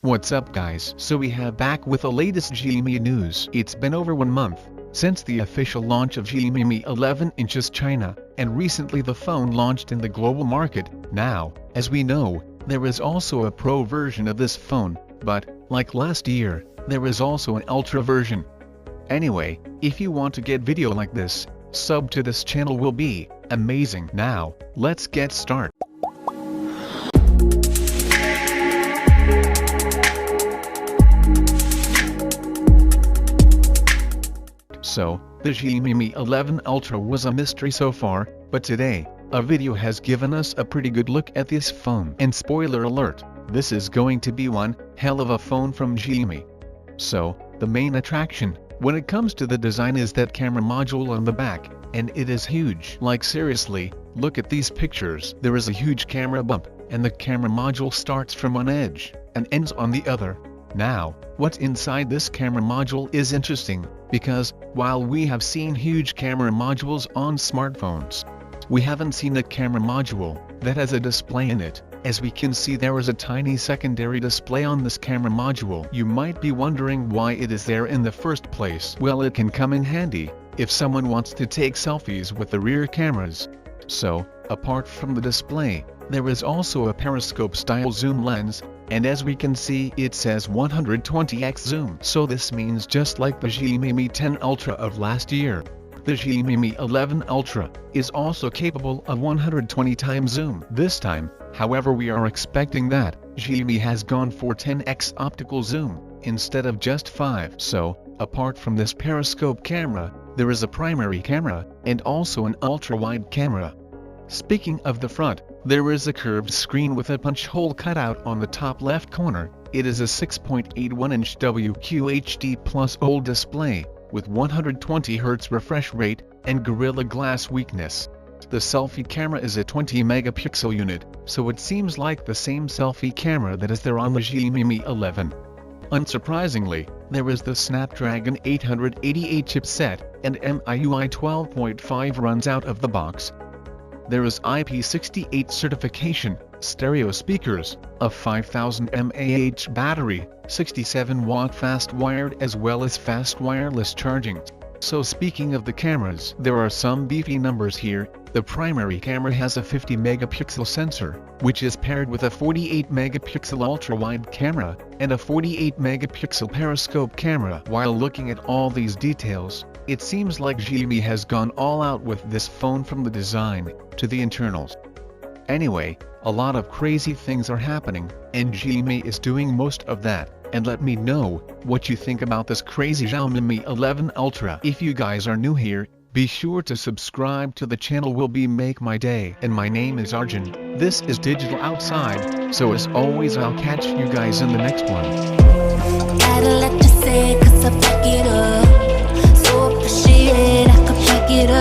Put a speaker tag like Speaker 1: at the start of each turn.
Speaker 1: What's up guys? So we have back with the latest Xiaomi news. It's been over 1 month since the official launch of Xiaomi Mi 11 inches China, and recently the phone launched in the global market. Now, as we know, there is also a Pro version of this phone, but, like last year, there is also an Ultra version. Anyway, if you want to get video like this, sub to this channel will be amazing. Now, let's get started. So, the Xiaomi Mi 11 Ultra was a mystery so far, but today, a video has given us a pretty good look at this phone. And spoiler alert, this is going to be one hell of a phone from Xiaomi. So, the main attraction, when it comes to the design, is that camera module on the back, and it is huge. Like seriously, look at these pictures. There is a huge camera bump, and the camera module starts from one edge, and ends on the other. Now, what's inside this camera module is interesting, because, while we have seen huge camera modules on smartphones, we haven't seen a camera module that has a display in it. As we can see, there is a tiny secondary display on this camera module. You might be wondering why it is there in the first place. Well, it can come in handy if someone wants to take selfies with the rear cameras. So, apart from the display, there is also a Periscope style zoom lens, and as we can see, it says 120x zoom. So this means, just like the Xiaomi Mi 10 Ultra of last year, the Xiaomi Mi 11 Ultra is also capable of 120x zoom. This time, however, we are expecting that Xiaomi has gone for 10x optical zoom instead of just 5. So, apart from this Periscope camera, there is a primary camera and also an ultra-wide camera. Speaking of the front, there is a curved screen with a punch hole cut out on the top left corner. It is a 6.81-inch WQHD Plus OLED display with 120Hz refresh rate and Gorilla Glass weakness. The selfie camera is a 20-megapixel unit, so it seems like the same selfie camera that is there on the Xiaomi Mi 11. Unsurprisingly, there is the Snapdragon 888 chipset, and MIUI 12.5 runs out of the box. There is IP68 certification, stereo speakers, a 5000 mAh battery, 67-watt fast wired as well as fast wireless charging. So speaking of the cameras, there are some beefy numbers here. The primary camera has a 50-megapixel sensor, which is paired with a 48-megapixel ultra-wide camera, and a 48-megapixel periscope camera. While looking at all these details, it seems like Xiaomi has gone all out with this phone, from the design to the internals. Anyway, a lot of crazy things are happening, and Xiaomi is doing most of that. And let me know what you think about this crazy Xiaomi Mi 11 Ultra. If you guys are new here, be sure to subscribe to the channel, will be make my day. And my name is Arjun. This is Digital Outside, so as always, I'll catch you guys in the next one.
Speaker 2: Gotta let you say, 'cause I pick it up. So appreciate I could pick it up.